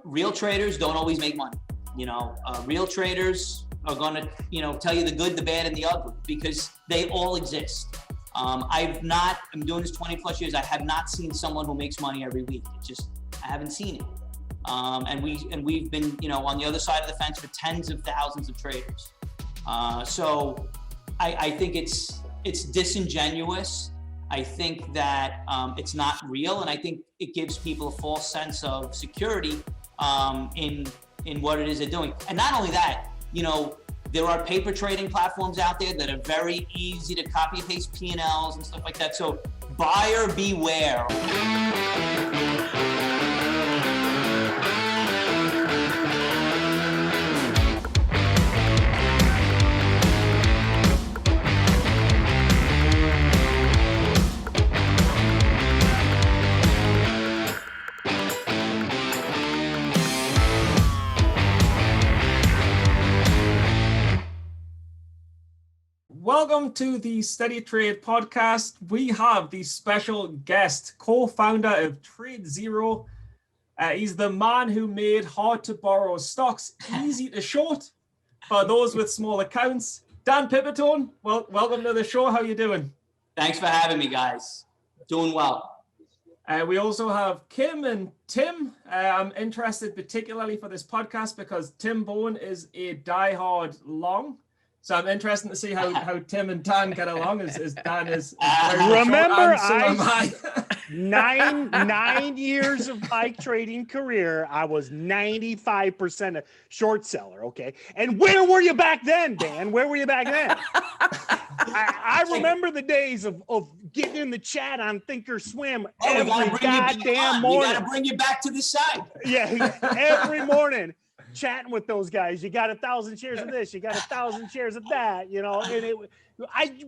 Real traders don't always make money. Real traders are going to, tell you the good, the bad, and the ugly because they all exist. I'm doing this 20 plus years. I have not seen someone who makes money every week. I haven't seen it. And we've been, on the other side of the fence for tens of thousands of traders. So I think it's disingenuous. I think that it's not real, and I think it gives people a false sense of security in what it is they're doing. And not only that, there are paper trading platforms out there that are very easy to copy and paste P&Ls and stuff like that. So buyer beware. Welcome to the SteadyTrade podcast. We have the special guest, co-founder of TradeZero. He's the man who made hard to borrow stocks easy to short for those with small accounts. Dan Pipitone, welcome to the show. How you doing? Thanks for having me, guys. Doing well. We also have Kim and Tim. I'm interested particularly for this podcast because Tim Bohen is a diehard long. So I'm interested to see how Tim and Dan get along as Dan is. Remember, nine years of bike trading career, I was 95% a short seller. Okay. And where were you back then, Dan? Where were you back then? I remember the days of getting in the chat on Thinkorswim every goddamn morning. We got to bring you back to the side. Yeah, every morning. Chatting with those guys, you got 1,000 shares of this, you got 1,000 shares of that, and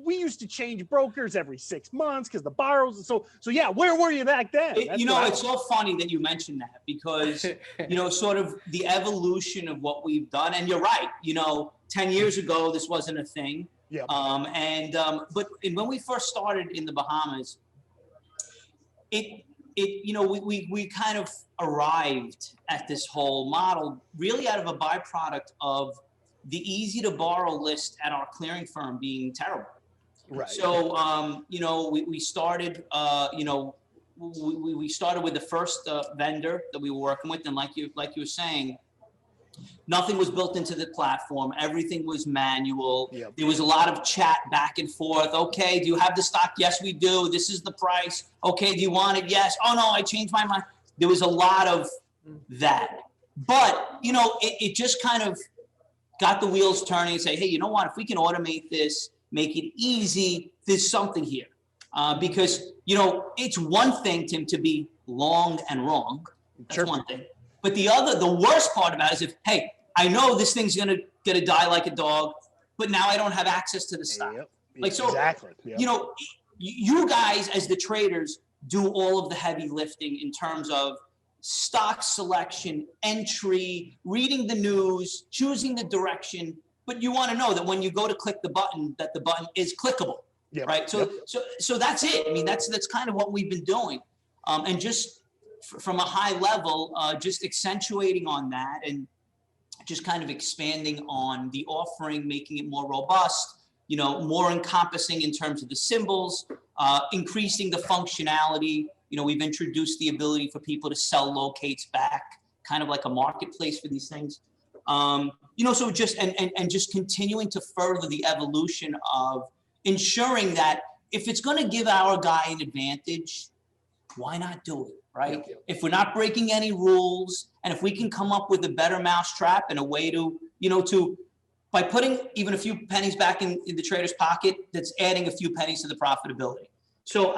we used to change brokers every 6 months because the borrows. So yeah, where were you back then? It's so funny that you mentioned that because sort of the evolution of what we've done. And you're right. 10 years ago, this wasn't a thing. Yeah. But when we first started in the Bahamas, we kind of arrived at this whole model really out of a byproduct of the easy to borrow list at our clearing firm being terrible. Right. So, we started, we started with the first vendor that we were working with. And like you were saying, nothing was built into the platform. Everything was manual. Yep. There was a lot of chat back and forth. Okay, do you have the stock? Yes, we do. This is the price. Okay, do you want it? Yes. Oh, no, I changed my mind. There was a lot of that. But, it just kind of got the wheels turning and say, hey, you know what? If we can automate this, make it easy, there's something here. Because, it's one thing, Tim, to be long and wrong. That's sure. One thing. But the worst part about it is hey, I know this thing's gonna die like a dog, but now I don't have access to the stock. Yep. Exactly. Yep. You guys as the traders do all of the heavy lifting in terms of stock selection, entry, reading the news, choosing the direction. But you want to know that when you go to click the button, that the button is clickable. Yep. Right. So that's it. I mean, that's kind of what we've been doing, and just from a high level, just accentuating on that and just kind of expanding on the offering, making it more robust, more encompassing in terms of the symbols, increasing the functionality. We've introduced the ability for people to sell locates back, kind of like a marketplace for these things. So just and just continuing to further the evolution of ensuring that if it's going to give our guy an advantage, why not do it? Right? Yeah. If we're not breaking any rules, and if we can come up with a better mousetrap and a way to, by putting even a few pennies back in the trader's pocket, that's adding a few pennies to the profitability. So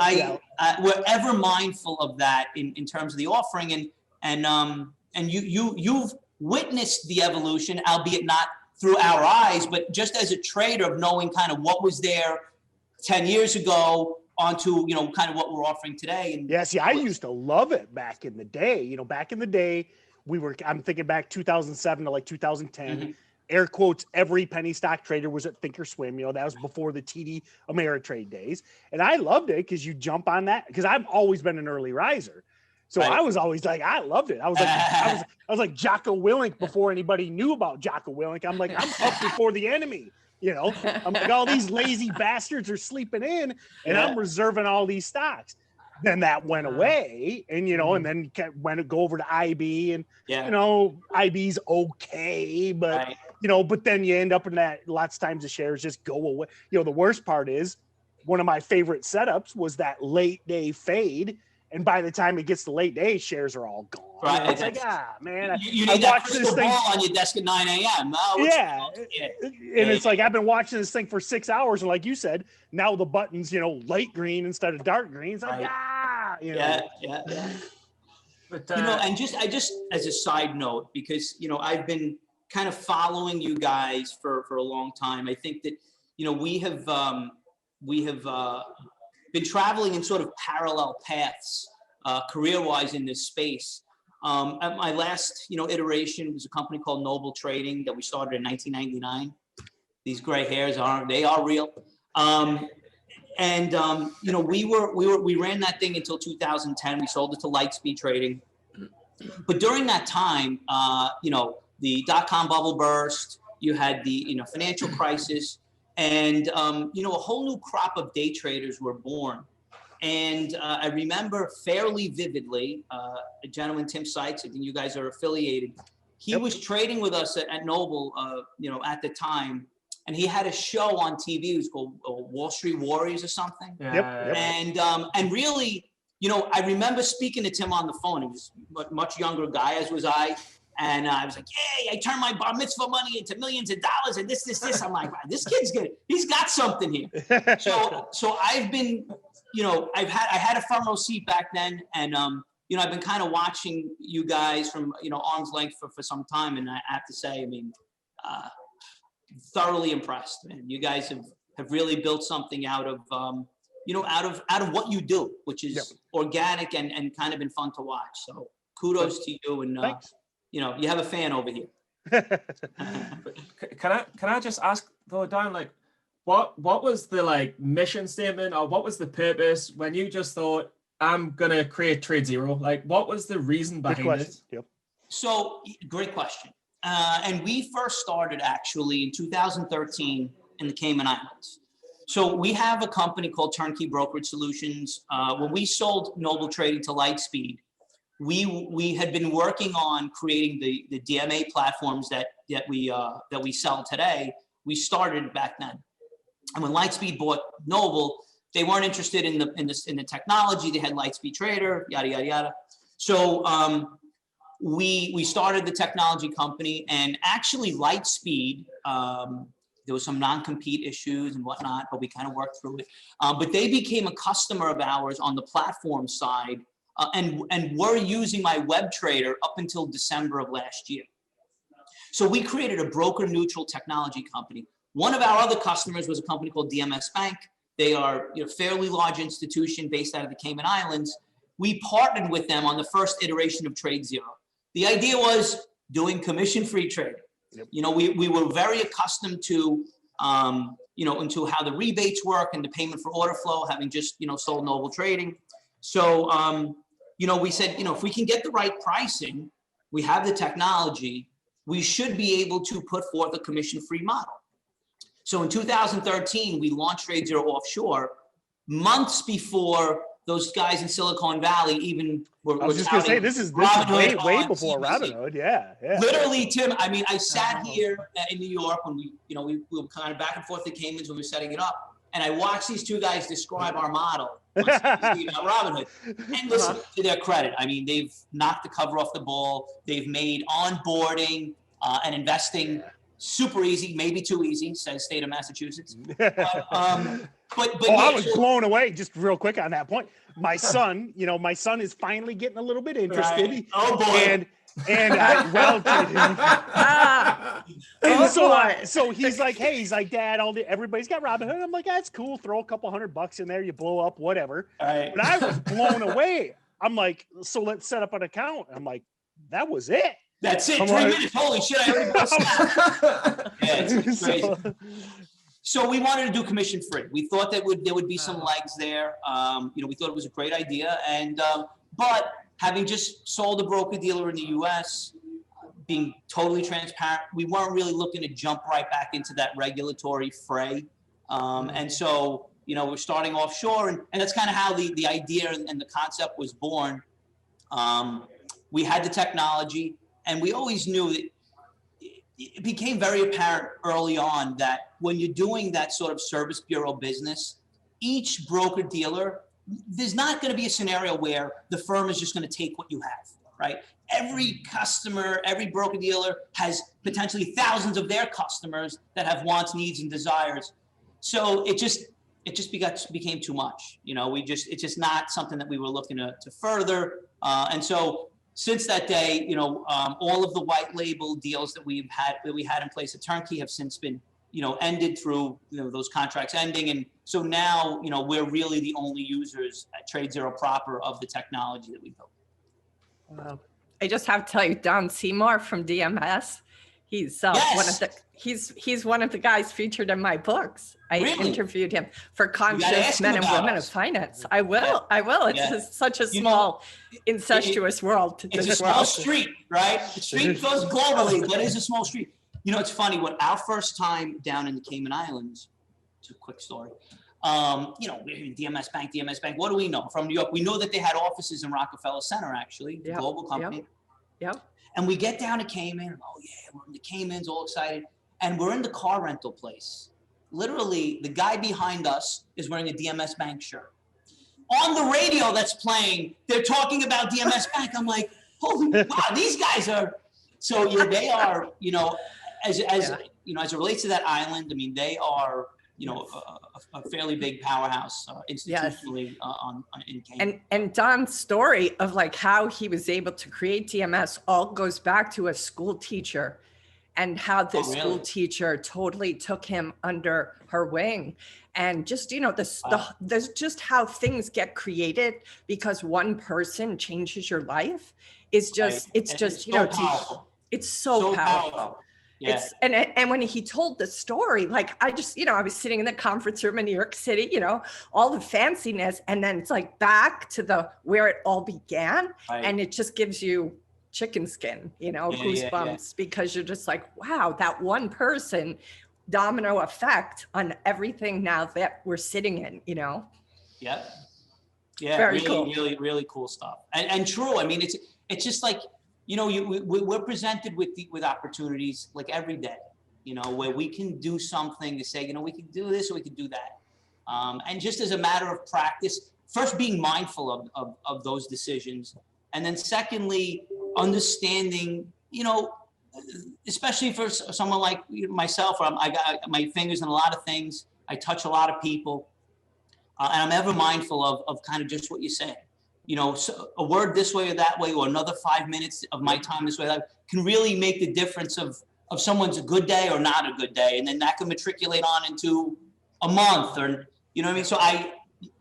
we're ever mindful of that in terms of the offering, and you've witnessed the evolution, albeit not through our eyes, but just as a trader of knowing kind of what was there 10 years ago onto, kind of what we're offering today. And yeah, see, I used to love it back in the day. Back in the day, I'm thinking back 2007 to like 2010, mm-hmm. Air quotes, every penny stock trader was at Thinkorswim. That was before the TD Ameritrade days. And I loved it because you jump on that because I've always been an early riser. So Right. I was always like, I loved it. I was like, I was like Jocko Willink before anybody knew about Jocko Willink. I'm like, I'm up before the enemy. You know, I'm like, all these lazy bastards are sleeping in, and I'm reserving all these stocks. Then that went away, and you know, and then went to go over to IB, and you know, IB's okay, but you know, but then you end up in that. Lots of times the shares just go away. You know, the worst part is one of my favorite setups was that late day fade. And by the time it gets to late day, shares are all gone. Right. It's like, man, you I need that watched this thing ball on your desk at 9 a.m. And it's like I've been watching this thing for 6 hours, and like you said, now the button's, you know, light green instead of dark green. It's like, you know. But, Uh, you know, and I just as a side note, because you know I've been kind of following you guys for a long time. I think that you know we have been traveling in sort of parallel paths, career-wise in this space. At my last, you know, iteration was a company called Noble Trading that we started in 1999. These gray hairs are real. You know, we ran that thing until 2010. We sold it to Lightspeed Trading. But during that time, you know, the dot-com bubble burst. You had the, you know, financial crisis. And, you know, a whole new crop of day traders were born. And I remember fairly vividly, a gentleman, Tim Sykes, I think you guys are affiliated. He was trading with us at Noble, you know, at the time. And he had a show on TV. It was called Wall Street Warriors or something. And really, you know, I remember speaking to Tim on the phone. He was a much younger guy, as was I. And I was like, "Yay, I turned my bar mitzvah money into millions of dollars and this." I'm like, wow, this kid's good. He's got something here. So I've been, you know, I had a front row seat back then. And, you know, I've been kind of watching you guys from, you know, arm's length for some time. And I have to say, I mean, thoroughly impressed, man. You guys have really built something out of, you know, out of what you do, which is organic and kind of been fun to watch. So kudos to you. And, you know, you have a fan over here. Can I just ask though, Dan, like, what was the like mission statement, or what was the purpose when you just thought, I'm gonna create TradeZero? Like, what was the reason behind it? So great question. And we first started actually in 2013 in the Cayman Islands. So we have a company called Turnkey Brokerage Solutions. When we sold Noble Trading to Lightspeed, we had been working on creating the DMA platforms that we sell today. We started back then, and when Lightspeed bought Noble, they weren't interested in the technology. They had Lightspeed Trader, yada yada yada. So we started the technology company, and actually Lightspeed. There was some non-compete issues and whatnot, but we kind of worked through it. But they became a customer of ours on the platform side. And were using my web trader up until December of last year. So we created a broker neutral technology company. One of our other customers was a company called DMS Bank. They are, you know, fairly large institution based out of the Cayman Islands. We partnered with them on the first iteration of TradeZero. The idea was doing commission-free trading. You know, we were very accustomed to, you know, into how the rebates work and the payment for order flow, having just, you know, sold Noble Trading. So, you know, we said, you know, if we can get the right pricing, we have the technology, we should be able to put forth a commission-free model. So in 2013, we launched TradeZero offshore, months before those guys in Silicon Valley even were. I was just going to say, this is way before Robinhood. Yeah. Literally, Tim, I mean, I sat here in New York when we were kind of back and forth to Caymans when we were setting it up. And I watched these two guys describe our model on Robinhood. And listen, to their credit, I mean, they've knocked the cover off the ball. They've made onboarding and investing super easy, maybe too easy, says state of Massachusetts. But I was blown away. Just real quick on that point. My son, you know, is finally getting a little bit interested. Right. Oh boy. So he's like, hey, he's like, Dad, everybody's got Robinhood. I'm like, that's cool. Throw a couple $100 in there, you blow up, whatever. Right. But I was blown away. I'm like, so let's set up an account. I'm like, that was it. That's it. 3 minutes. Holy shit! I already bought Snap. Yeah, it's crazy. So we wanted to do commission free. We thought that there would be some legs there. You know, we thought it was a great idea, and but having just sold a broker dealer in the US, being totally transparent, we weren't really looking to jump right back into that regulatory fray. And so, you know, we're starting offshore, and that's kind of how the idea and the concept was born. We had the technology, and we always knew that it became very apparent early on that when you're doing that sort of service bureau business, each broker dealer, there's not going to be a scenario where the firm is just going to take what you have, right? Every customer, every broker dealer has potentially thousands of their customers that have wants, needs, and desires. So it just became too much. You know, it's just not something that we were looking to further. And so since that day, you know, all of the white label deals that we had in place at Turnkey have since been, you know, ended through, you know, those contracts ending. And so now, you know, we're really the only users at TradeZero proper of the technology that we built. Wow. I just have to tell you, Don Seymour from DMS, he's he's one of the guys featured in my books. I interviewed him for Conscious Men and Women of Finance. I will. It's just such a small, incestuous world. It's a small street, right? The street goes globally, but it's a small street. You know, it's funny, our first time down in the Cayman Islands, it's a quick story. You know, DMS Bank, what do we know? From New York, we know that they had offices in Rockefeller Center, actually, the global company. Yep. And we get down to Cayman, and we're in the Caymans, all excited. And we're in the car rental place. Literally, the guy behind us is wearing a DMS Bank shirt. On the radio that's playing, they're talking about DMS Bank. I'm like, holy wow, these guys are, so yeah, they are, you know, as you know, as it relates to that island, I mean, they are, you know, a fairly big powerhouse institutionally in Cayman. And Don's story of like how he was able to create DMS all goes back to a school teacher, and how the school teacher totally took him under her wing. And just, you know, there's just how things get created because one person changes your life is just, it's just, you know, it's so powerful. Yeah. And when he told the story, like I just, you know, I was sitting in the conference room in New York City, you know, all the fanciness, and then it's like back to where it all began. And it just gives you chicken skin, you know, goosebumps, because you're just like, wow, that one person, domino effect on everything now that we're sitting in, you know? Yeah. Yeah. Very really, cool. really cool stuff. And true. I mean, it's just like, you know, we're presented with opportunities like every day, you know, where we can do something to say, you know, we can do this or we can do that. And just as a matter of practice, first being mindful of those decisions. And then secondly, understanding, you know, especially for someone like myself, where I got my fingers in a lot of things, I touch a lot of people, and I'm ever mindful of kind of just what you're saying. You know, so a word this way or that way, or another 5 minutes of my time this way, that can really make the difference of someone's a good day or not a good day. And then that can matriculate on into a month, or, you know what I mean? So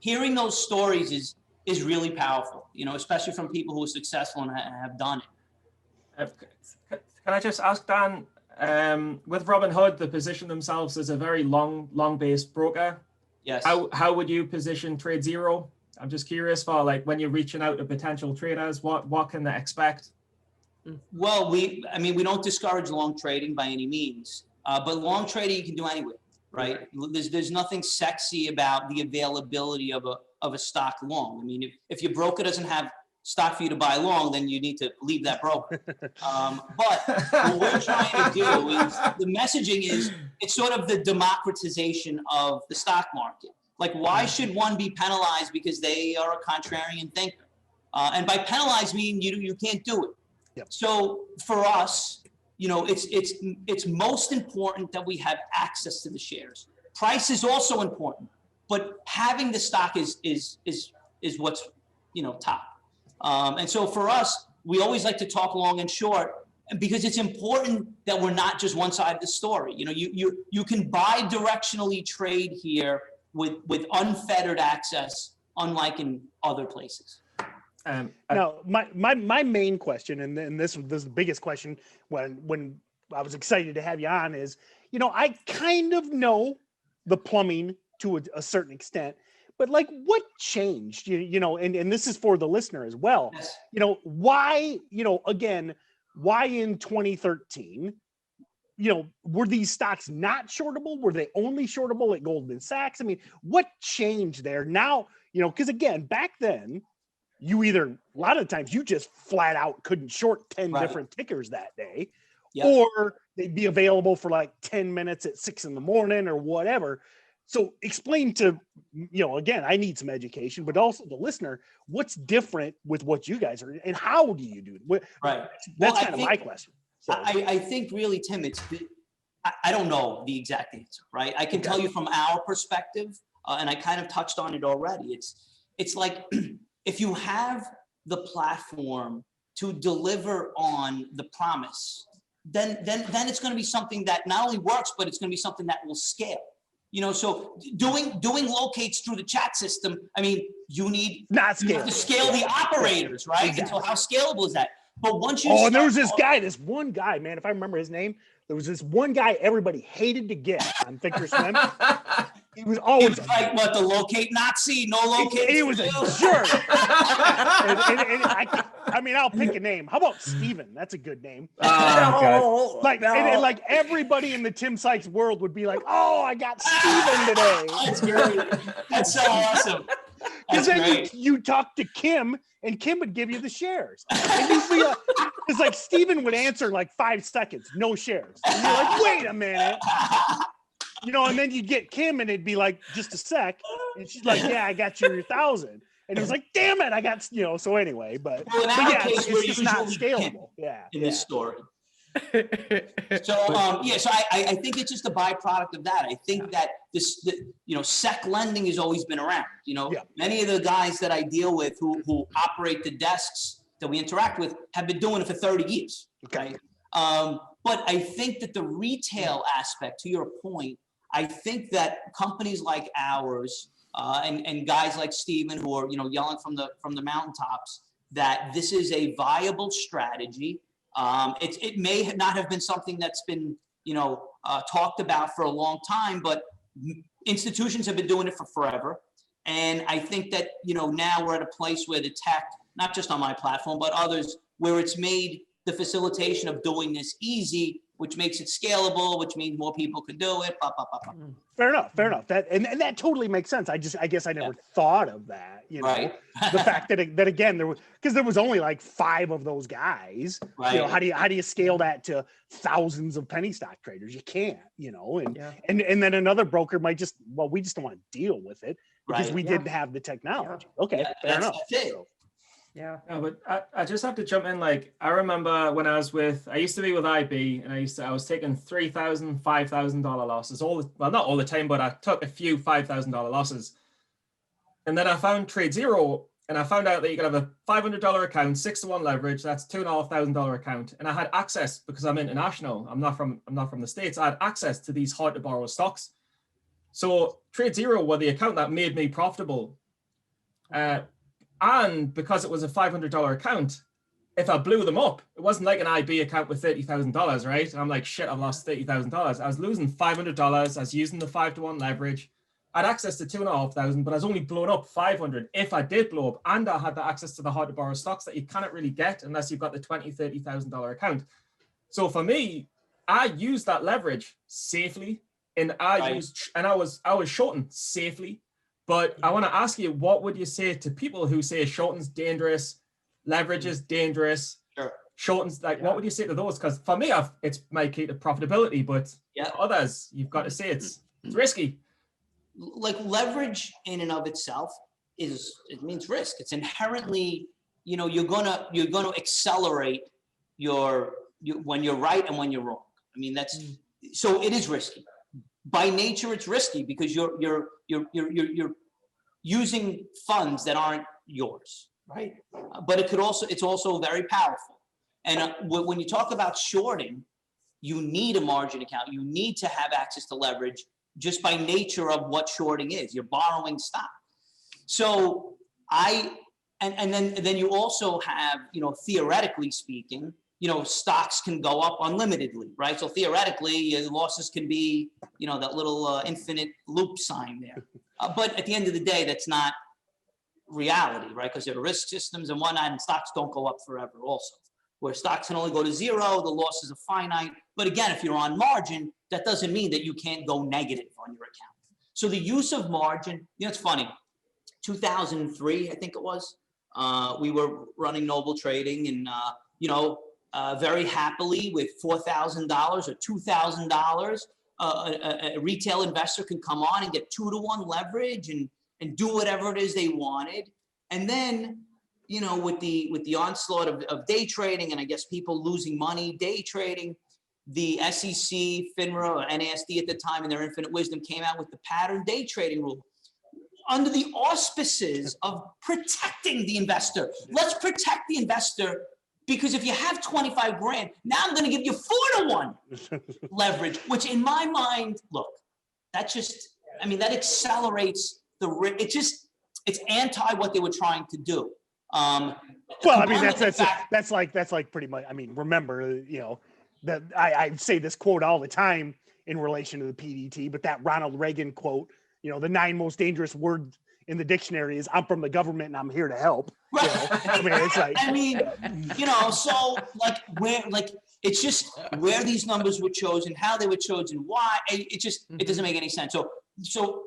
hearing those stories is really powerful, you know, especially from people who are successful and have done it. Can I just ask, Dan, with Robinhood, they position themselves as a very long-based broker. Yes. How would you position TradeZero? I'm just curious for, like, when you're reaching out to potential traders, what can they expect? Well, we don't discourage long trading by any means, but long trading you can do anywhere, right? There's nothing sexy about the availability of a stock long. I mean, if your broker doesn't have stock for you to buy long, then you need to leave that broker. But what we're trying to do is, the messaging is, it's sort of the democratization of the stock market. Like, why should one be penalized because they are a contrarian thinker? And by penalized, mean you can't do it. Yep. So for us, you know, it's most important that we have access to the shares. Price is also important, but having the stock is what's, you know, top. And so for us, we always like to talk long and short, because it's important that we're not just one side of the story. You know, you can bi-directionally trade here with unfettered access, unlike in other places. Now, my main question, and this is the biggest question when I was excited to have you on, is, you know, I kind of know the plumbing to a certain extent, but like what changed? You know, and this is for the listener as well. Yes. You know, why, you know, again, why in 2013, you know, were these stocks not shortable? Were they only shortable at Goldman Sachs? I mean, what changed there now? You know, because again, back then, you either, a lot of the times you just flat out couldn't short 10 Right. different tickers that day, Yep. or they'd be available for like 10 minutes at 6 in the morning or whatever. So explain to, you know, again, I need some education, but also the listener, what's different with what you guys are, and how do you do it? Right. That's Well, kind of my question. So, I think really, Tim, I don't know the exact answer, right? I can tell you from our perspective, and I kind of touched on it already. It's like if you have the platform to deliver on the promise, then it's going to be something that not only works, but it's going to be something that will scale. You know, so doing locates through the chat system. I mean, you have to scale the operators, right? Exactly. And so how scalable is that? But once you and there was this one guy, man, if I remember his name, there was this one guy everybody hated to get on Thinkorswim. He was always like, what, the locate Nazi, no locate. He was a jerk. I mean, I'll pick a name. How about Steven? That's a good name. And like everybody in the Tim Sykes world would be like, "Oh, I got Steven today." That's great. That's so awesome. Because then you talk to Kim, and Kim would give you the shares. And you'd be like, it's like Steven would answer in like 5 seconds, no shares. And you're like, wait a minute. You know, and then you'd get Kim, and it'd be like, just a sec. And she's like, yeah, I got your 1,000. And it was like, damn it, I got, you know, so anyway. But yeah, it's just not scalable. Yeah. In this story. So I think it's just a byproduct of that. I think that sec lending has always been around. You know, many of the guys that I deal with who operate the desks that we interact with have been doing it for 30 years. Okay. But I think that the retail aspect, to your point, I think that companies like ours and guys like Steven who are, you know, yelling from the mountaintops that this is a viable strategy. It may not have been something that's been, you know, talked about for a long time, but institutions have been doing it for forever. And I think that, you know, now we're at a place where the tech, not just on my platform, but others, where it's made the facilitation of doing this easy, which makes it scalable, which means more people can do it. Blah, blah, blah, blah. Fair enough. That and that totally makes sense. I guess I never thought of that. You know, right. The fact that again there was only like 5 of those guys. Right. You know, how do you scale that to thousands of penny stock traders? You can't. You know, and then another broker might just, well, we just don't want to deal with it because we didn't have the technology. Okay, fair enough. That's it. So, yeah, but I just have to jump in. Like, I remember when I used to be with IB, and I was taking $3,000, $5,000 losses not all the time, but I took a few $5,000 losses. And then I found TradeZero, and I found out that you could have a $500 account, 6-to-1 leverage. That's $2,500 account, and I had access because I'm international. I'm not from the States. I had access to these hard to borrow stocks. So TradeZero were the account that made me profitable. And because it was a $500 account, if I blew them up, it wasn't like an IB account with $30,000, right? I'm like, shit, I've lost $30,000. I was losing $500. I was using the 5-to-1 leverage. I had access to 2,500, but I was only blowing up 500 if I did blow up. And I had the access to the hard to borrow stocks that you cannot really get unless you've got the $20,000, $30,000 account. So for me, I used that leverage safely, and I was shorting safely. But I want to ask you, what would you say to people who say shorting's dangerous, leverage is dangerous, shorting's like, what would you say to those? Because for me, it's my key to profitability, but to others, you've got to say it's risky. Like leverage in and of itself it means risk. It's inherently, you know, you're gonna accelerate when you're right and when you're wrong. I mean, so it is risky. By nature, it's risky because you're using funds that aren't yours, right? But it's also very powerful. And when you talk about shorting, you need a margin account. You need to have access to leverage just by nature of what shorting is. You're borrowing stock. So and then you also have, you know, theoretically speaking, you know, stocks can go up unlimitedly, right? So theoretically, losses can be, you know, that little infinite loop sign there. But at the end of the day, that's not reality, right? Because there are risk systems and whatnot, and stocks don't go up forever also. Where stocks can only go to zero, the losses are finite. But again, if you're on margin, that doesn't mean that you can't go negative on your account. So the use of margin, it's funny. 2003, I think it was, we were running Noble Trading, and very happily with $4,000 or $2,000, a retail investor can come on and get 2-to-1 leverage and do whatever it is they wanted. And then, with the onslaught of day trading, and I guess people losing money day trading, the SEC, FINRA, or NASD at the time, in their infinite wisdom, came out with the pattern day trading rule under the auspices of protecting the investor. Let's protect the investor, because if you have 25 grand, now I'm going to give you 4-to-1 leverage, which in my mind, look, that accelerates the risk. It's anti what they were trying to do. Well, I mean, that's like pretty much, I mean, remember, that I say this quote all the time in relation to the PDT, but that Ronald Reagan quote, the 9 most dangerous words in the dictionary is "I'm from the government and I'm here to help." Right. I mean, it's like, so it's just where these numbers were chosen, how they were chosen, why. It doesn't make any sense. So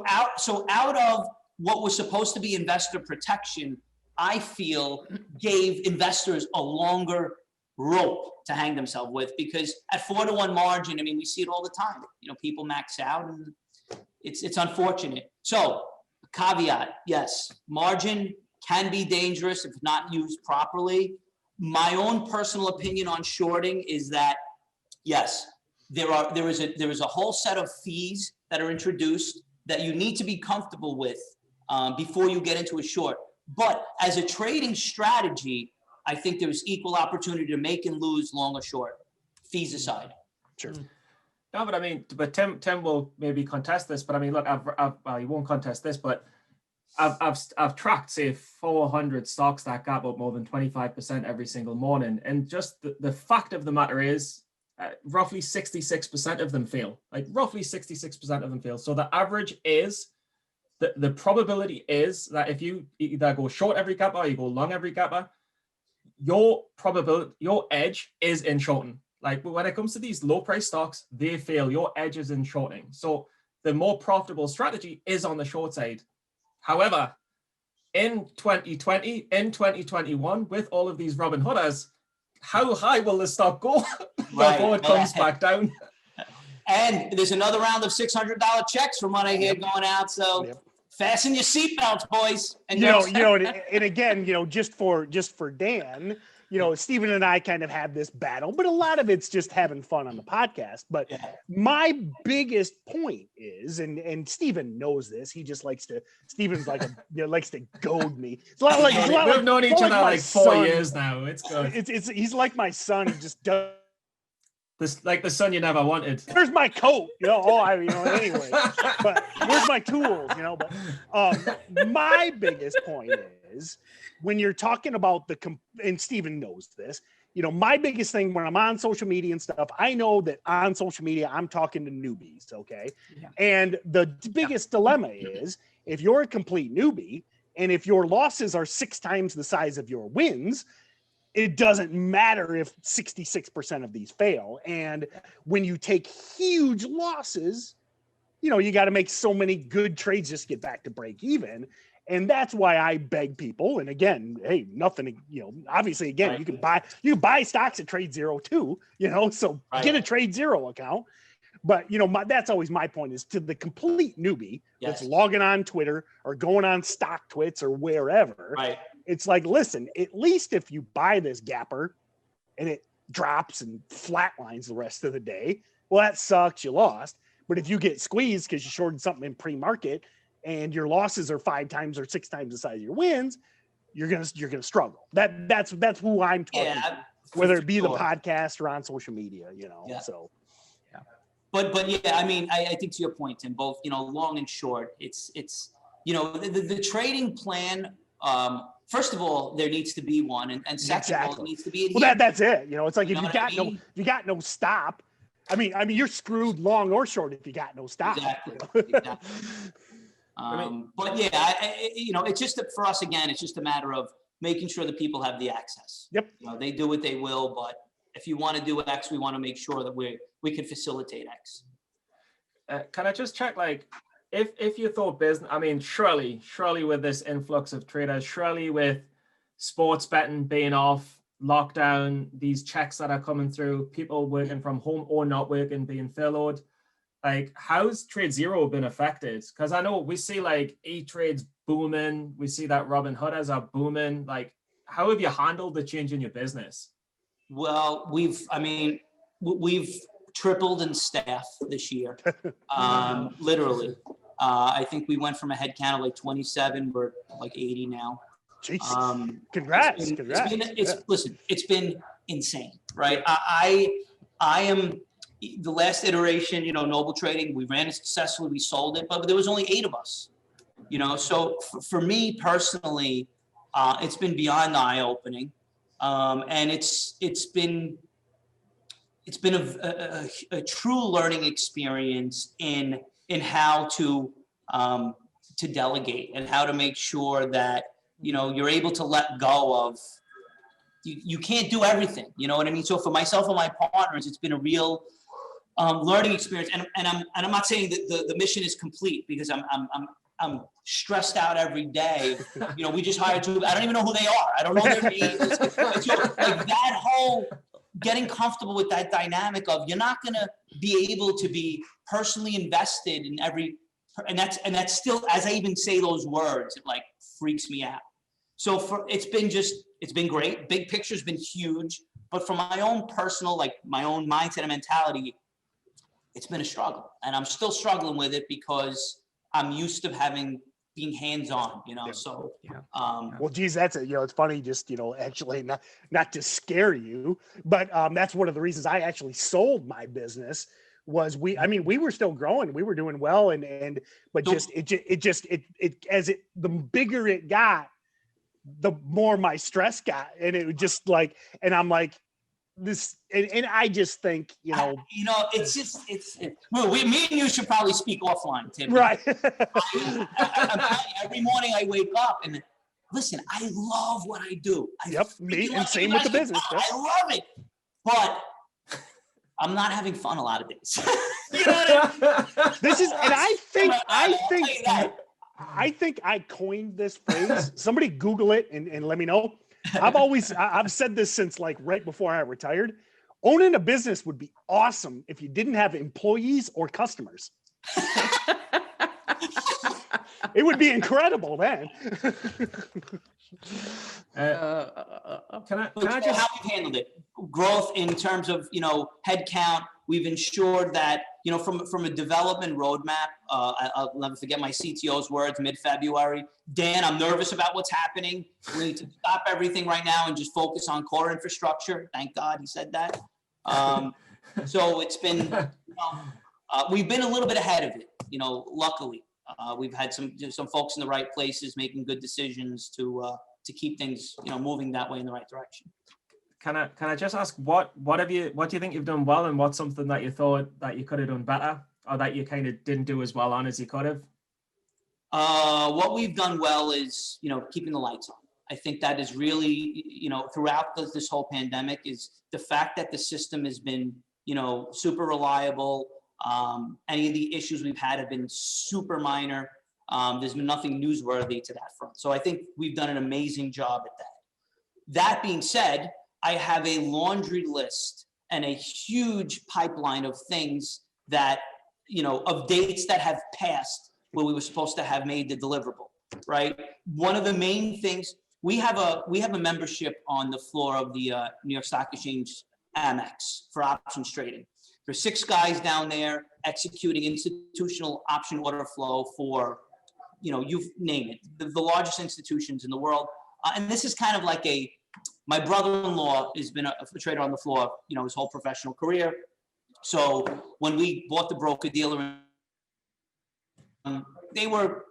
out of what was supposed to be investor protection, I feel gave investors a longer rope to hang themselves with, because at 4-to-1 margin, I mean, we see it all the time. People max out, and it's unfortunate. So caveat, yes, margin can be dangerous if not used properly. My own personal opinion on shorting is that, yes, there is a whole set of fees that are introduced that you need to be comfortable with before you get into a short. But as a trading strategy, I think there's equal opportunity to make and lose long or short, fees aside. Sure. No, but I mean, Tim will maybe contest this, but I mean, look, he won't contest this, but I've tracked, say, 400 stocks that gap up more than 25% every single morning, and just the fact of the matter is, roughly 66% of them fail. Like roughly 66% of them fail. So the average is the probability is that if you either go short every gap or you go long every gap, your edge is in shorting. Like when it comes to these low price stocks, they fail. Your edge is in shorting. So the more profitable strategy is on the short side. However, in 2020, in 2021, with all of these Robin Hooders, how high will the stock go before it comes back down? And there's another round of $600 checks from what I hear going out. So fasten your seatbelts, boys. And and again, just for Dan, Stephen and I kind of have this battle, but a lot of it's just having fun on the podcast. But my biggest point is, and Stephen knows this, he just likes to, Stephen's like likes to goad me. It's a lot like, we've known each other like 4 years now. It's good. He's like my son. He just does. This like the son you never wanted. Where's my coat? Anyway. But where's my tools? But my biggest point is when you're talking about and Stephen knows this, my biggest thing when I'm on social media and stuff, I know that on social media, I'm talking to newbies. Okay. Yeah. And the biggest dilemma is if you're a complete newbie and if your losses are 6 times the size of your wins, it doesn't matter if 66% of these fail. And when you take huge losses, you got to make so many good trades just to get back to break even. And that's why I beg people. And again, hey, nothing, obviously, again, you can buy stocks at TradeZero too, so get a TradeZero account. But, that's always my point is to the complete newbie that's logging on Twitter or going on StockTwits or wherever. Right. It's like, listen, at least if you buy this gapper and it drops and flatlines the rest of the day, well, that sucks. You lost. But if you get squeezed because you shorted something in pre-market and your losses are 5 times or 6 times the size of your wins, you're gonna struggle. That's who I'm talking to, whether it be the podcast or on social media. So. But yeah, I mean, I think to your point, Tim, both long and short, it's the trading plan. First of all, there needs to be one, and second of all, it needs to be adhered. Well, that's it. It's like if you got no stop. I mean, you're screwed long or short if you got no stop. Exactly. But yeah, it's just for us, again, it's just a matter of making sure that people have the access. Yep. They do what they will, but if you want to do X, we want to make sure that we can facilitate X. Can I just check, like, if you thought business, I mean, surely with this influx of traders, surely with sports betting being off, lockdown, these checks that are coming through, people working from home or not working, being furloughed, like, how's TradeZero been affected? Because I know we see like E-Trade's booming, we see that Robinhood are booming. Like, how have you handled the change in your business? Well, we've tripled in staff this year, literally. I think we went from a head count of like 27, we're like 80 now. Jeez. Congrats. Listen, it's been insane, right? I am the last iteration, Noble Trading, we ran it successfully, we sold it, but there was only 8 of us, so for me personally, it's been beyond eye-opening. And it's been a true learning experience in how to delegate and how to make sure that you're able to let go of. You can't do everything, you know what I mean? So for myself and my partners, it's been a real learning experience. And I'm not saying that the mission is complete, because I'm stressed out every day. We just hired 2. I don't even know who they are. I don't know their names. So, like, that whole getting comfortable with that dynamic of you're not going to be able to be personally invested in every, and that's still, as I even say those words, it like freaks me out. So it's been great. Big picture's been huge, but for my own personal, like my own mindset and mentality, it's been a struggle, and I'm still struggling with it because I'm used to being hands-on, so. Well, geez, that's it. It's funny, just, actually not to scare you, but that's one of the reasons I actually sold my business was we were still growing, we were doing well. But the bigger it got, the more my stress got. And it was just like, and I'm like, this, and I just think, it's just, well, me and you should probably speak offline, Tim. Right. I'm telling you, every morning I wake up and listen, I love what I do. Me, and same with the business. I love it, but I'm not having fun a lot of days. You know what I mean? This is, and I think I coined this phrase. Somebody Google it and let me know. I've said this since like right before I retired. Owning a business would be awesome if you didn't have employees or customers. It would be incredible then. Can I just how we've handled it? Growth in terms of head count. We've ensured that from a development roadmap. I'll never forget my CTO's words mid-February. Dan, I'm nervous about what's happening. We need to stop everything right now and just focus on core infrastructure. Thank God he said that. So it's been we've been a little bit ahead of it. Luckily, we've had some folks in the right places making good decisions to keep things moving that way in the right direction. Can I just ask what do you think you've done well, and what's something that you thought that you could have done better, or that you kind of didn't do as well on as you could have? What we've done well is keeping the lights on. I think that is really throughout this whole pandemic is the fact that the system has been super reliable. Any of the issues we've had have been super minor. There's been nothing newsworthy to that front. So I think we've done an amazing job at that. That being said, I have a laundry list and a huge pipeline of things that, of dates that have passed where we were supposed to have made the deliverable, right? One of the main things, we have a membership on the floor of the New York Stock Exchange Amex for options trading. There's 6 guys down there executing institutional option order flow for, you name it, the largest institutions in the world. And this is kind of like my brother-in-law has been a trader on the floor, his whole professional career. So when we bought the broker-dealer, they were,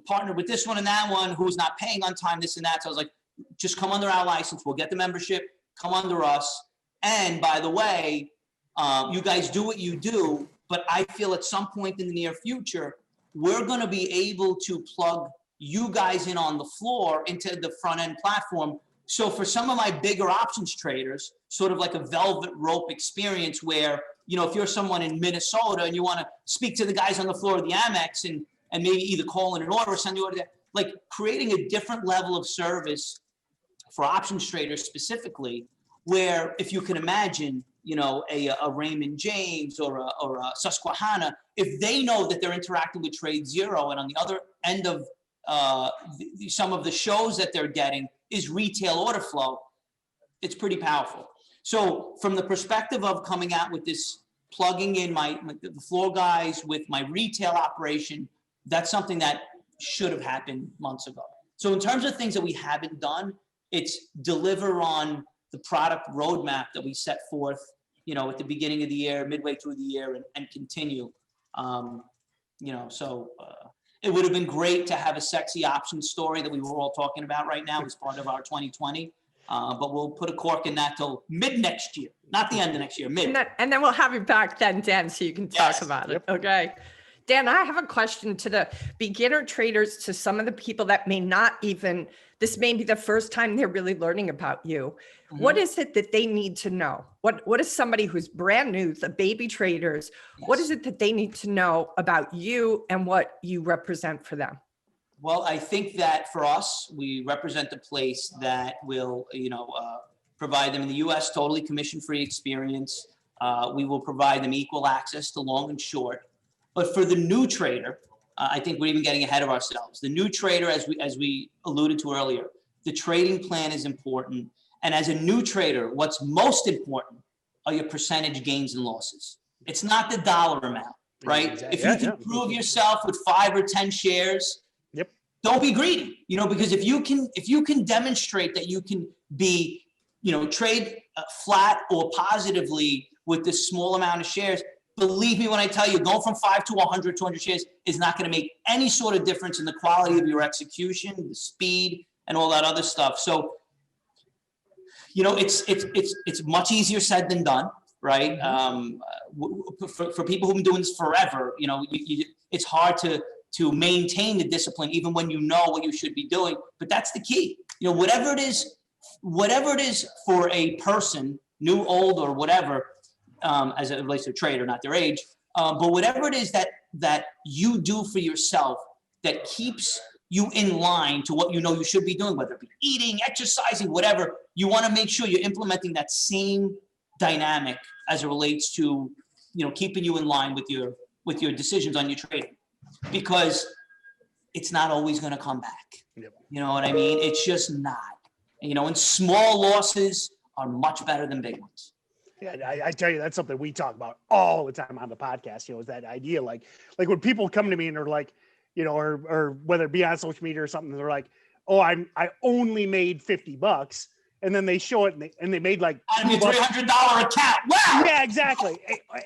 partnered with this one and that one who's not paying on time, this and that. So I was like, just come under our license. We'll get the membership, come under us. And by the way, you guys do what you do, but I feel at some point in the near future, we're going to be able to plug you guys in on the floor into the front end platform. So for some of my bigger options traders, sort of like a velvet rope experience where, you know, if you're someone in Minnesota and you want to speak to the guys on the floor of the Amex and maybe either call in an order or send the order there, like creating a different level of service for options traders specifically, where if you can imagine, you know, a Raymond James or a Susquehanna, if they know that they're interacting with TradeZero and on the other end of some of the shows that they're getting is retail order flow, it's pretty powerful. So from the perspective of coming out with this, plugging in the floor guys with my retail operation, that's something that should have happened months ago. So in terms of things that we haven't done, it's deliver on the product roadmap that we set forth, you know, at the beginning of the year, midway through the year, and continue. You know, so it would have been great to have a sexy options story that we were all talking about right now as part of our 2020. But we'll put a cork in that till mid next year, not the end of next year, mid. And then we'll have you back then, Dan, so you can talk about it. Okay. Dan, I have a question to the beginner traders, to some of the people that may not even, this may be the first time they're really learning about you. Mm-hmm. What is it that they need to know? What is somebody who's brand new, the baby traders, yes, what is it that they need to know about you and what you represent for them? Well, I think that for us, we represent a place that will, you know, provide them in the U.S. totally commission-free experience. We will provide them equal access to long and short. But for the new trader, I think we're even getting ahead of ourselves. The new trader, as we alluded to earlier, the trading plan is important. And as a new trader, what's most important are your percentage gains and losses. It's not the dollar amount, right? Exactly. If you can prove yourself with 5 or 10 shares, don't be greedy, you know, because if you can demonstrate that you can be, you know, trade flat or positively with this small amount of shares, believe me when I tell you, going from 5 to 100, 200 shares is not going to make any sort of difference in the quality of your execution, the speed, and all that other stuff. So, you know, it's much easier said than done, right? For people who've been doing this forever, you know, it's hard to maintain the discipline, even when you know what you should be doing. But that's the key. You know, whatever it is for a person, new, old, or whatever, as it relates to a trader, not their age, but whatever it is that you do for yourself that keeps you in line to what you know you should be doing, whether it be eating, exercising, whatever, you want to make sure you're implementing that same dynamic as it relates to, you know, keeping you in line with your decisions on your trading. Because it's not always going to come back. Yep. You know what I mean? It's just not. And, you know, and small losses are much better than big ones. Yeah, I tell you, that's something we talk about all the time on the podcast. You know, is that idea, like when people come to me and they're like, you know, or whether it be on social media or something, they're like, "Oh, I only made $50," and then they show it and they made like $300 account. Wow. Yeah, exactly.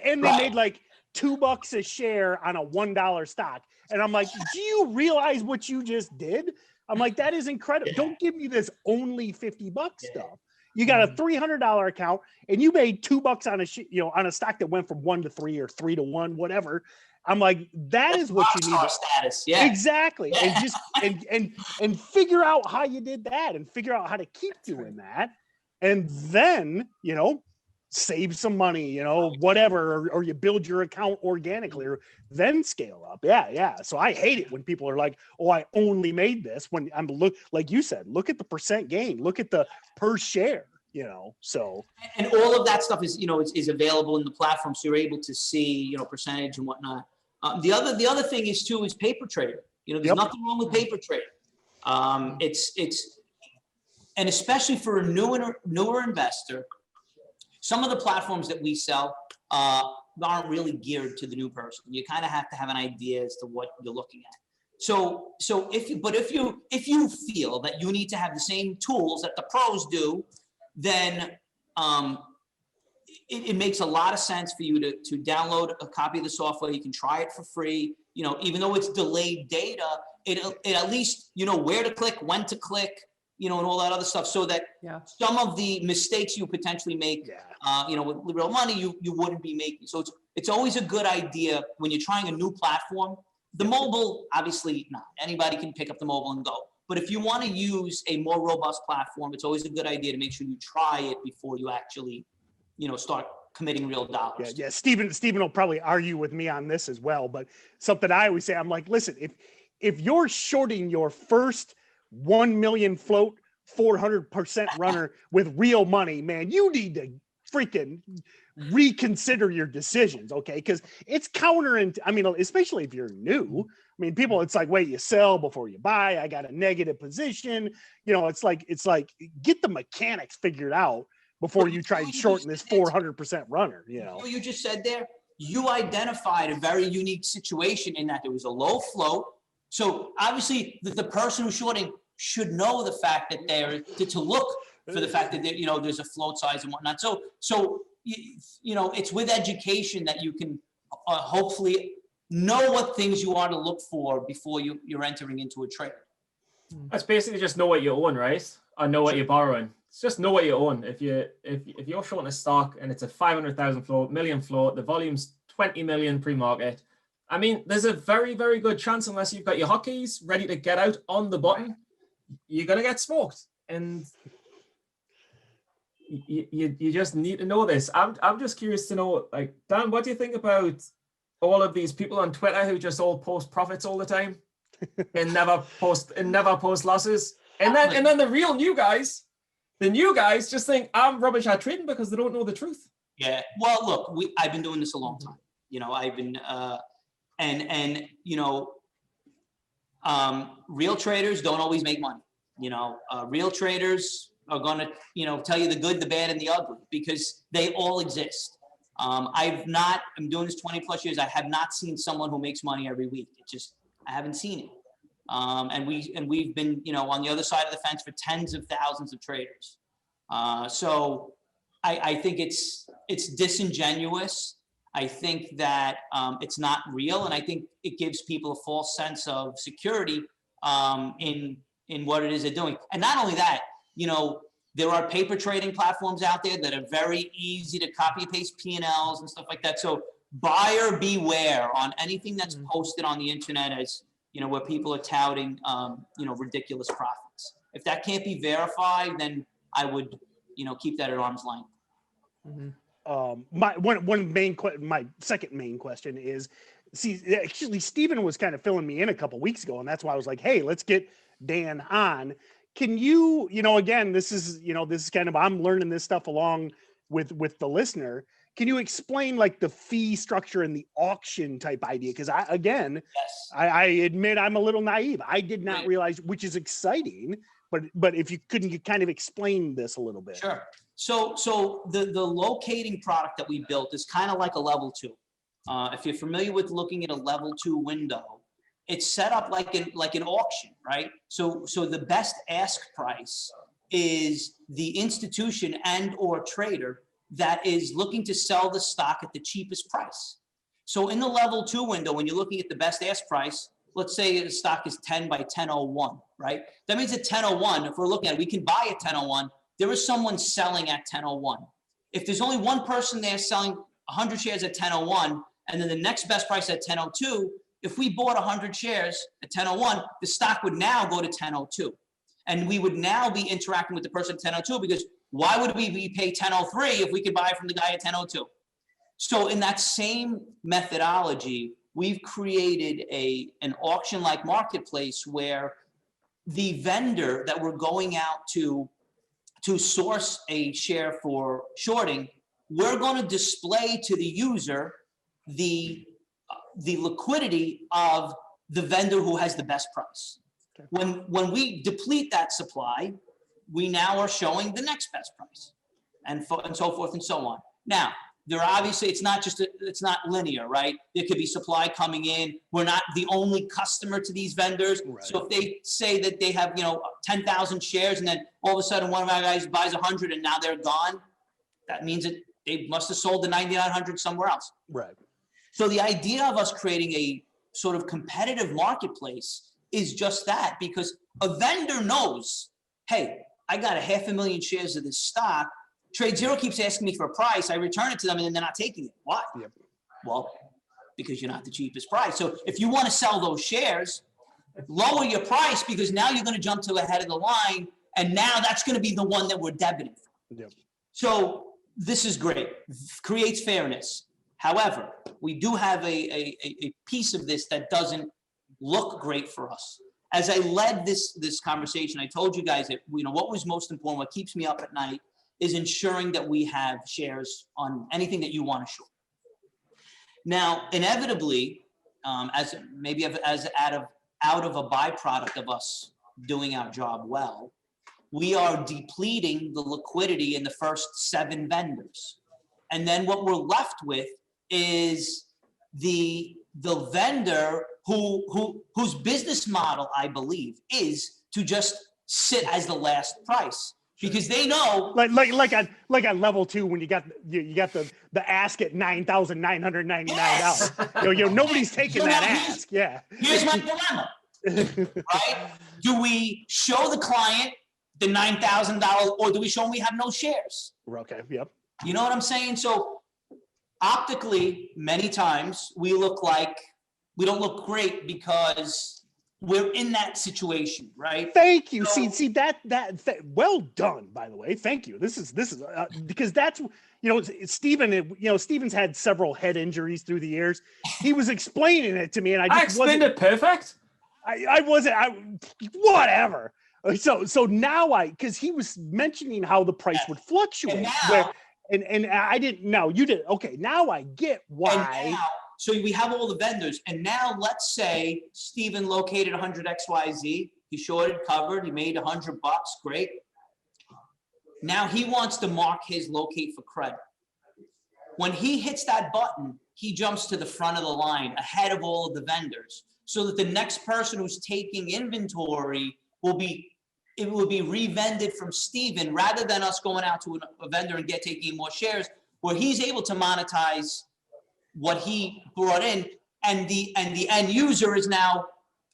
And they made like $2 a share on a $1 stock. And I'm like, do you realize what you just did? I'm like, that is incredible. Yeah. Don't give me this only $50 stuff. You got a $300 account and you made $2 on on a stock that went from 1 to 3 or 3 to 1, whatever. I'm like, that's what you need. Status. Yeah. Exactly. Yeah. And just and figure out how you did that and figure out how to keep doing that. And then, you know, save some money, you know, whatever, or you build your account organically, or then scale up. Yeah. So I hate it when people are like, "Oh, I only made this." When I'm like you said, look at the percent gain, look at the per share, you know. So and all of that stuff is, you know, is available in the platform, so you're able to see, you know, percentage and whatnot. The other thing is too is paper trading. You know, there's nothing wrong with paper trading. It's and especially for a newer investor. Some of the platforms that we sell aren't really geared to the new person. You kind of have to have an idea as to what you're looking at. So if you feel that you need to have the same tools that the pros do, then it makes a lot of sense for you to download a copy of the software. You can try it for free. You know, even though it's delayed data, it at least, you know, where to click, when to click, you know, and all that other stuff, so that some of the mistakes you potentially make, you know, with real money, you wouldn't be making. So it's always a good idea when you're trying a new platform The mobile, obviously not. Anybody can pick up the mobile and go. But if you want to use a more robust platform, it's always a good idea to make sure you try it before you actually, start committing real dollars. Yeah. Stephen will probably argue with me on this as well. But something I always say, I'm like, listen, if you're shorting your first 1 million float 400% runner with real money, man, you need to freaking reconsider your decisions, okay? Because it's especially if you're new. I mean, people, it's like, wait, you sell before you buy. I got a negative position. It's like get the mechanics figured out before you try to shorten this 400% runner. What you just said there, you identified a very unique situation in that there was a low float. So obviously, the person who's shorting should know the fact that they're to look for the fact that there's a float size and whatnot. So it's with education that you can hopefully know what things you are to look for before you're entering into a trade. That's basically just know what you own, right? Or know what you're borrowing. It's just know what you own. If you're shorting a stock and it's a 500,000 float, million float, the volume's 20 million pre-market. I mean, there's a very, very good chance, unless you've got your hotkeys ready to get out on the button, you're gonna get smoked. And you just need to know this. I'm just curious to know, like, Dan, what do you think about all of these people on Twitter who just all post profits all the time and never post losses? And then the real new guys, just think I'm rubbish at trading because they don't know the truth. Yeah. Well, look, I've been doing this a long time. I've been real traders don't always make money. Real traders are going to, tell you the good, the bad, and the ugly, because they all exist. I'm doing this 20 plus years. I have not seen someone who makes money every week. I haven't seen it. And we've been, on the other side of the fence for tens of thousands of traders. So I think it's disingenuous. I think that it's not real, and I think it gives people a false sense of security in what it is they're doing. And not only that, there are paper trading platforms out there that are very easy to copy and paste P&Ls and stuff like that. So buyer beware on anything that's posted on the internet as where people are touting ridiculous profits. If that can't be verified, then I would keep that at arm's length. My second main question is, actually Stephen was kind of filling me in a couple weeks ago, and that's why I was like, hey, let's get Dan on. Can you, again, this is kind of, I'm learning this stuff along with the listener. Can you explain like the fee structure and the auction type idea? Because I admit I'm a little naive. I did not realize, which is exciting, but if you couldn't kind of explain this a little bit. Sure. So the locating product that we built is kind of like a level 2. If you're familiar with looking at a level 2 window, it's set up like an auction, right? So the best ask price is the institution and or trader that is looking to sell the stock at the cheapest price. So in the level 2 window, when you're looking at the best ask price, let's say the stock is 10 by 10.01, right? That means at 10.01, if we're looking at it, we can buy at 10.01. There is someone selling at 10.01. If there's only one person there selling 100 shares at 10.01, and then the next best price at 10.02, if we bought 100 shares at 10.01, the stock would now go to 10.02. And we would now be interacting with the person at 10.02, because why would we pay 10.03 if we could buy from the guy at 10.02? So in that same methodology, we've created an auction-like marketplace where the vendor that we're going out to source a share for shorting, we're going to display to the user the liquidity of the vendor who has the best price. Okay. When we deplete that supply, we now are showing the next best price, and so forth and so on. Now, there obviously, it's not linear, right? There could be supply coming in. We're not the only customer to these vendors. Right. So if they say that they have 10,000 shares, and then all of a sudden one of our guys buys 100 and now they're gone, that means that they must have sold the 9,900 somewhere else. Right. So the idea of us creating a sort of competitive marketplace is just that, because a vendor knows, hey, I got 500,000 shares of this stock. TradeZero keeps asking me for a price. I return it to them, and then they're not taking it. Why? Yep. Well, because you're not the cheapest price. So if you want to sell those shares, lower your price, because now you're going to jump to the head of the line, and now that's going to be the one that we're debiting. Yep. So this is great, creates fairness. However, we do have a piece of this that doesn't look great for us. As I led this conversation, I told you guys that, you know, what was most important, what keeps me up at night, is ensuring that we have shares on anything that you want to short. Now, inevitably, out of a byproduct of us doing our job well, we are depleting the liquidity in the first 7 vendors. And then what we're left with is the vendor whose business model, I believe, is to just sit as the last price, because they know, like on level 2, when you got the ask at $9,999. You know, nobody's taking that ask. Yeah. Here's my dilemma, right? Do we show the client the $9,000, or do we show them we have no shares? Okay. Yep. You know what I'm saying? So optically, many times we don't look great because we're in that situation, right? Thank you. So, See that well done, by the way. Thank you. This is because that's, you know, Steven's had several head injuries through the years. He was explaining it to me, and I explained it perfect. Whatever. So now because he was mentioning how the price would fluctuate. And I didn't know. You did. Okay, now I get why. So we have all the vendors, and now let's say Steven located 100 XYZ. He shorted, covered, he made $100. Great. Now he wants to mark his locate for credit. When he hits that button, he jumps to the front of the line ahead of all of the vendors, so that the next person who's taking inventory will be revended from Steven, rather than us going out to a vendor and taking more shares, where he's able to monetize what he brought in, and the end user is now,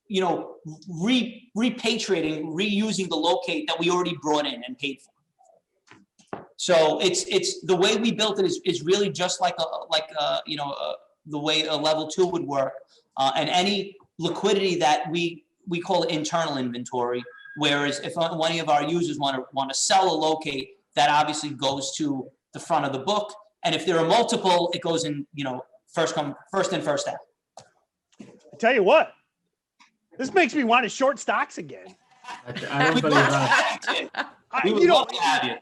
you know, repatriating, reusing the locate that we already brought in and paid for. So it's the way we built it is really just like the way a level 2 would work, and any liquidity that we call internal inventory. Whereas if one of our users want to sell a locate, that obviously goes to the front of the book. And if there are multiple, it goes in, you know, first in, first out. I tell you what, this makes me want to short stocks again. I don't believe that.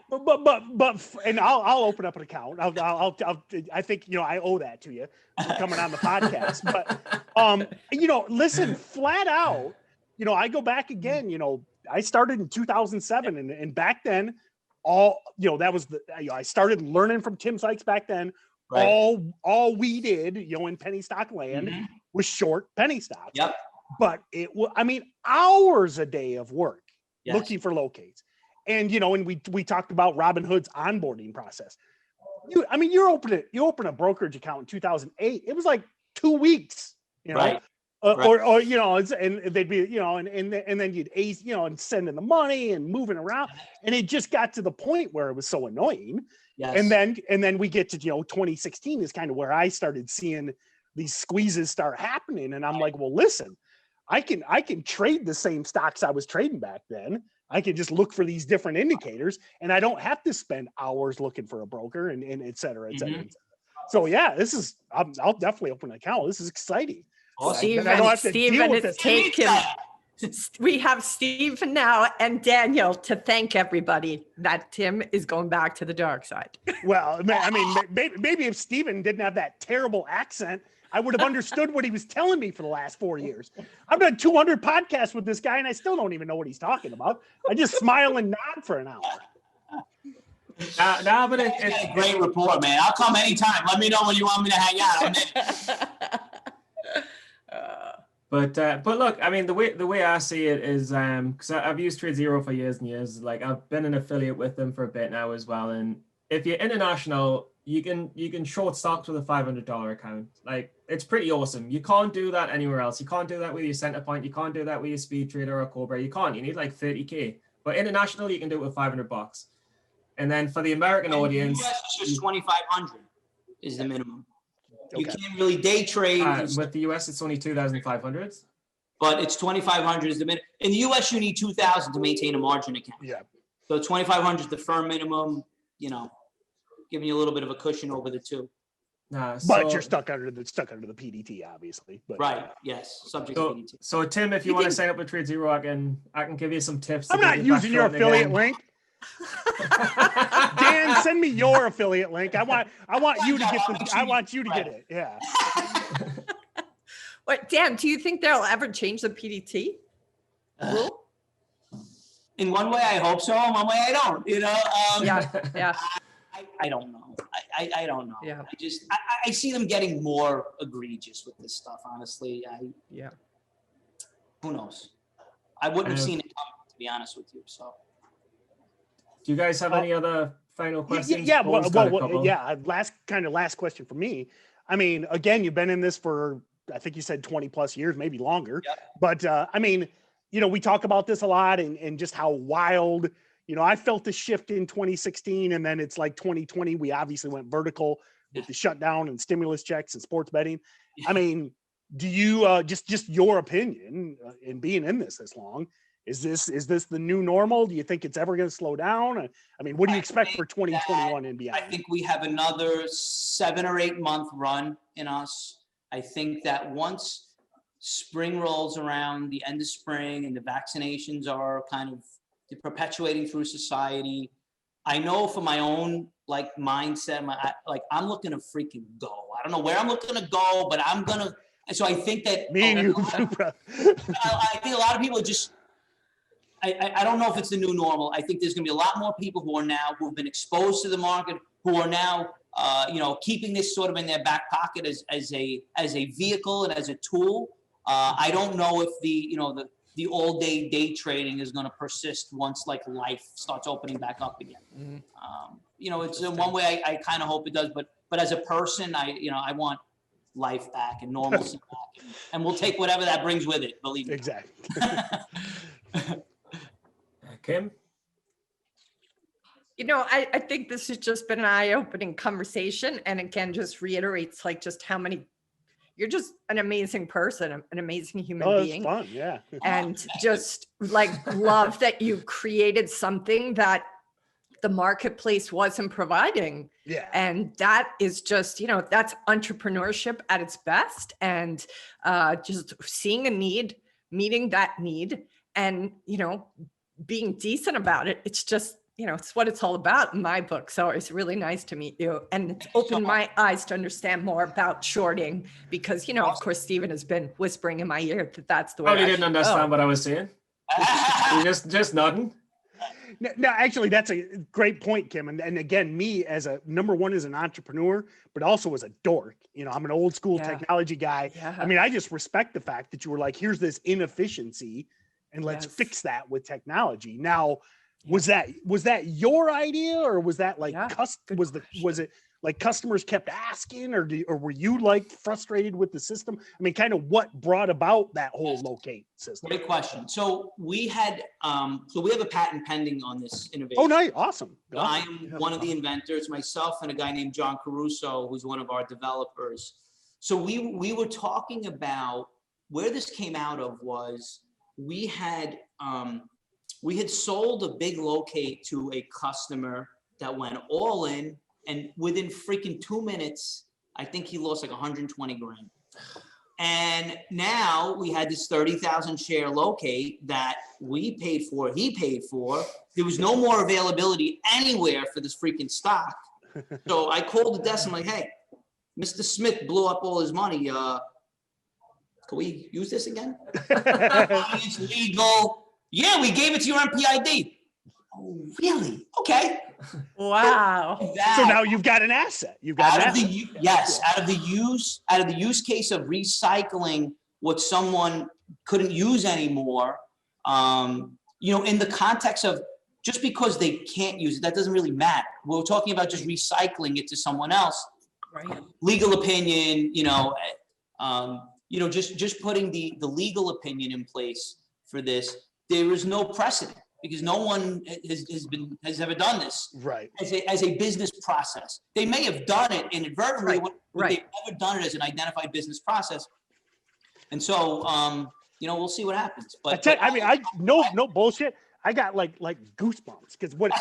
But and I'll open up an account. I think, you know, I owe that to you for coming on the podcast. But you know, listen, flat out, you know, I go back again. You know, I started in 2007, and back then, that was I started learning from Tim Sykes back then. Right. All we did, you know, in penny stock land was short penny stocks. Yep. But hours a day of work looking for locates. And, you know, and we talked about Robinhood's onboarding process. You open a brokerage account in 2008. It was like 2 weeks, you know, right. Or you know, and they'd be, you know, and then you'd ace, you know, and sending the money and moving around, and it just got to the point where it was so annoying. Yes. And then we get to, you know, 2016 is kind of where I started seeing these squeezes start happening, and I'm like, well, listen, I can trade the same stocks I was trading back then. I can just look for these different indicators, and I don't have to spend hours looking for a broker and et cetera, et cetera, et cetera. So yeah, I'll definitely open an account. This is exciting. Steven, it's taken. We have Steven now and Daniel to thank everybody that Tim is going back to the dark side. Well, I mean, maybe if Steven didn't have that terrible accent, I would have understood what he was telling me for the last 4 years. I've done 200 podcasts with this guy, and I still don't even know what he's talking about. I just smile and nod for an hour. But it's a great report, man. I'll come anytime. Let me know when you want me to hang out. But look, I mean, the way I see it is, because I've used TradeZero for years and years. Like, I've been an affiliate with them for a bit now as well. And if you're international, you can short stocks with a $500 account. Like, it's pretty awesome. You can't do that anywhere else. You can't do that with your Centerpoint. You can't do that with your Speed Trader or Cobra. You can't. You need like 30K. But international, you can do it with $500. And then for the American audience, US is just 2,500 is the minimum. You can't really day trade. With the US, it's only 2,500. But it's 2,500 is the minimum. In the US, you need 2,000 to maintain a margin account. Yeah. So 2,500 is the firm minimum, you know, giving you a little bit of a cushion over the two. But you're stuck under the PDT, obviously. But, right. Yes. Subject to PDT. So Tim, if you want to sign up with TradeZero, I can give you some tips. I'm not using your affiliate link. Dan, send me your affiliate link. I want you to get the. I want you to get it. Yeah. What, Dan? Do you think they'll ever change the PDT rule? In one way, I hope so. In one way, I don't. You know. Yeah. I don't know. I don't know. Yeah. I see them getting more egregious with this stuff. Honestly, who knows? I wouldn't have seen it coming, to be honest with you. So. Do you guys have any other final questions? Yeah. Last question for me. I mean, again, you've been in this for, I think you said 20 plus years, maybe longer. Yep. But I mean, you know, we talk about this a lot and just how wild, you know, I felt the shift in 2016 and then it's like 2020, we obviously went vertical with the shutdown and stimulus checks and sports betting. Yeah. I mean, do you, just your opinion in being in this long, is this the new normal? Do you think it's ever going to slow down? I mean, what do you expect for 2021 and beyond? I think we have another 7 or 8 month run in us. I think that once spring rolls around, the end of spring, and the vaccinations are kind of perpetuating through society, I know for my own mindset, I'm looking to freaking go. I don't know where I'm looking to go, but I'm gonna. And so I think that me and you. I think a lot of people are just. I don't know if it's the new normal. I think there's going to be a lot more people who've been exposed to the market, who are now, keeping this sort of in their back pocket as a vehicle and as a tool. I don't know if the all day trading is going to persist once life starts opening back up again. Mm-hmm. It's in one way I kind of hope it does, but as a person, I want life back and normalcy back, and we'll take whatever that brings with it. Believe me. Exactly. Kim? I think this has just been an eye-opening conversation. And again, just reiterates just how many, you're just an amazing person, an amazing human being. Fun, yeah. And just love that you created something that the marketplace wasn't providing. Yeah. And that is just, that's entrepreneurship at its best. And just seeing a need, meeting that need, and, being decent about it. It's just, it's what it's all about in my book. So it's really nice to meet you. And it's opened my eyes to understand more about shorting because, of course, Stephen has been whispering in my ear that that's the way. Oh, you didn't understand what I was saying? You just nodding? No, actually, that's a great point, Kim. And again, me as number one as an entrepreneur, but also as a dork, I'm an old school technology guy. Yeah. I mean, I just respect the fact that you were like, here's this inefficiency and let's fix that with technology. Now, was that your idea, or was that was it like customers kept asking, or were you frustrated with the system? I mean, kind of what brought about that whole locate system? Great question. So we had we have a patent pending on this innovation. Oh, nice, awesome. I am one of the inventors, myself and a guy named John Caruso, who's one of our developers. So we were talking about where this came out of was. We had sold a big locate to a customer that went all in, and within freaking 2 minutes, I think he lost 120 grand. And now we had this 30,000 share locate that we paid for, he paid for. There was no more availability anywhere for this freaking stock. So I called the desk. I'm like, hey, Mr. Smith blew up all his money. Can we use this again? It's legal. Yeah, we gave it to your MPID. Oh, really? Okay. Wow. So now you've got an asset. You've got out of the use case of recycling what someone couldn't use anymore. In the context of just because they can't use it, that doesn't really matter. We're talking about just recycling it to someone else. Right. Legal opinion, just putting the legal opinion in place for this. There is no precedent. because no one has ever done this Right. as a business process. They may have done it inadvertently, Right, but right. they've never done it as an identified business process. And so, we'll see what happens. But no bullshit. I got like goosebumps because what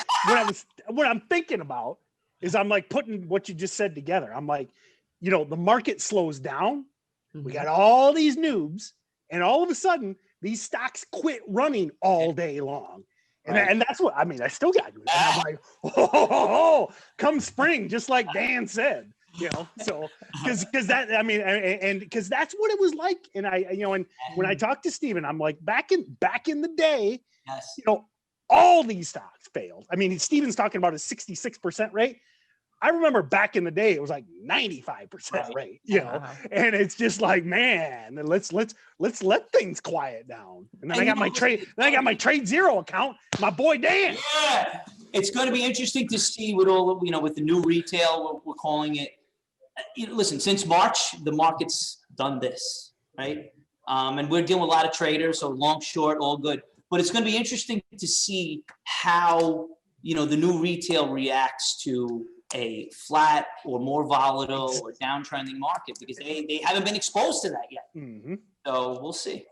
I'm thinking about is I'm like putting what you just said together. I'm like, the market slows down. We got all these noobs, and all of a sudden these stocks quit running all day long. And that's what I mean. I still got to do that. And I'm like, oh, come spring, just like Dan said, so because that, I mean, and because that's what it was like. And and when I talked to Steven, I'm like, back in the day, yes. All these stocks failed. I mean, Steven's talking about a 66% rate. I remember back in the day, it was like 95% rate, and it's just like, man, let's let things quiet down. And then I got my TradeZero account, my boy Dan. Yeah, it's going to be interesting to see with all with the new retail, we're calling it. Listen, since March, the market's done this, right? And we're dealing with a lot of traders, so long, short, all good. But it's going to be interesting to see how the new retail reacts to a flat or more volatile or downtrending market, because they haven't been exposed to that yet. Mm-hmm. So we'll see.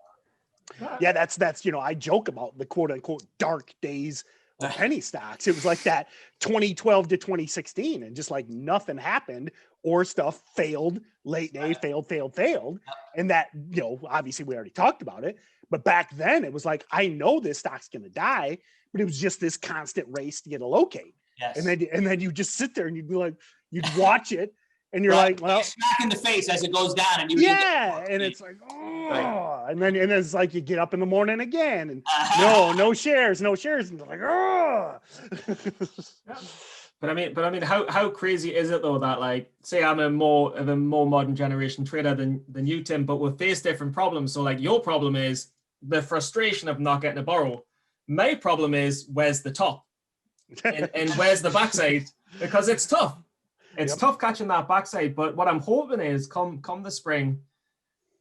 Yeah, that's I joke about the quote unquote dark days of penny stocks. It was like that 2012 to 2016, and just like nothing happened, or stuff failed, late day failed. And that, obviously we already talked about it, but back then it was like, I know this stock's going to die, but it was just this constant race to get a locate. Yes. And then you just sit there and you'd be like, you'd watch it and you're like, well, smack in the face as it goes down, and and it's like, and then it's like you get up in the morning again, and no shares, and you're like, But I mean, how crazy is it though that, like, say I'm a more modern generation trader than you, Tim, but we'll face different problems. So like your problem is the frustration of not getting a borrow. My problem is where's the top and where's the backside, because it's tough. It's tough catching that backside. But what I'm hoping is come the spring,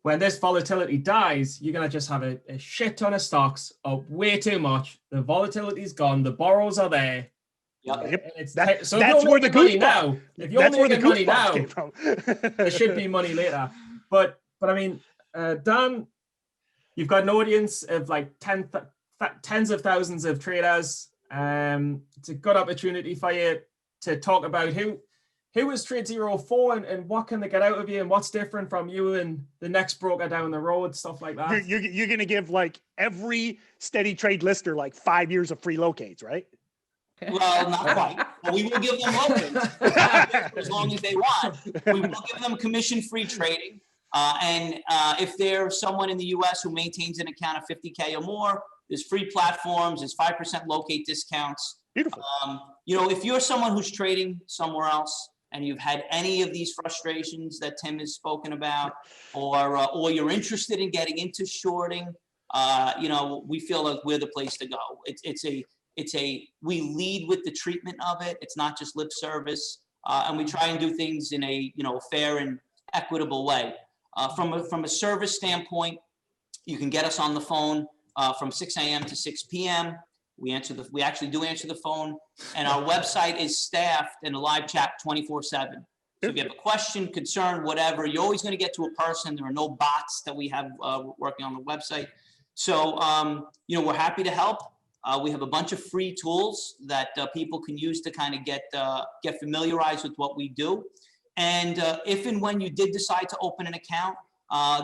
when this volatility dies, you're gonna just have a shit ton of stocks up way too much. The volatility's gone. The borrows are there. Yep. So that's where the money now. If you're making money now, came from. there should be money later. But I mean, Dan, you've got an audience of like tens of thousands of traders. It's a good opportunity for you to talk about who is TradeZero for, and what can they get out of you, and what's different from you and the next broker down the road, stuff like that. You're going to give like every SteadyTrade lister like 5 years of free locates, right? Well, not quite. But we will give them locates as long as they want. We will give them commission-free trading. And if there's someone in the U.S. who maintains an account of 50K or more, there's free platforms, there's 5% locate discounts. Beautiful. If you're someone who's trading somewhere else and you've had any of these frustrations that Tim has spoken about, or you're interested in getting into shorting, we feel like we're the place to go. We lead with the treatment of it. It's not just lip service, and we try and do things in a fair and equitable way. From a service standpoint, you can get us on the phone from 6 a.m. to 6 p.m. We actually do answer the phone, and our website is staffed in a live chat 24/7. So if you have a question, concern, whatever, you're always going to get to a person. There are no bots that we have working on the website. So we're happy to help. We have a bunch of free tools that people can use to kind of get familiarized with what we do. And if and when you did decide to open an account,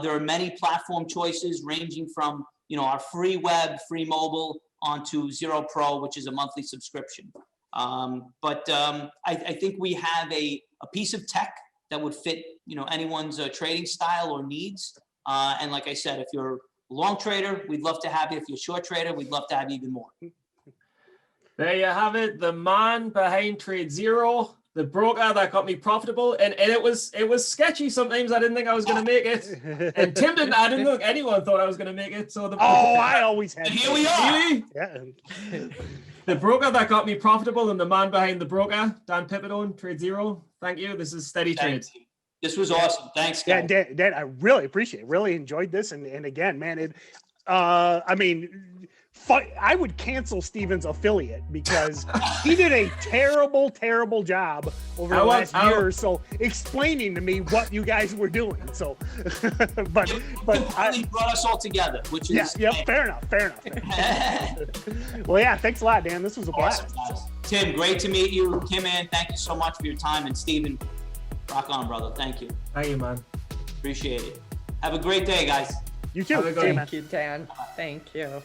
there are many platform choices ranging from our free web, free mobile, onto Zero Pro, which is a monthly subscription. But I think we have a piece of tech that would fit anyone's trading style or needs. And like I said, if you're long trader, we'd love to have you. If you're a short trader, we'd love to have you even more. There you have it. The man behind TradeZero, the broker that got me profitable. And it was sketchy. Sometimes I didn't think I was going to make it. And Tim didn't. I didn't think anyone thought I was going to make it. So I always had. And here we are. Really? Yeah. The broker that got me profitable and the man behind the broker, Dan Pipitone, TradeZero. Thank you. This is SteadyTrade. This was awesome. Thanks, guys. Yeah, Dan, I really appreciate it. Really enjoyed this. And again, man, I would cancel Steven's affiliate because he did a terrible, terrible job over the last year or so explaining to me what you guys were doing. So, but he brought us all together, which is fair enough. Well, yeah, thanks a lot, Dan. This was a blast. Awesome, Tim, great to meet you. Kim, Ann, thank you so much for your time, and Steven, rock on, brother. Thank you. Thank you, man. Appreciate it. Have a great day, guys. You too. Have a good man. Thank you, Dan. Thank you.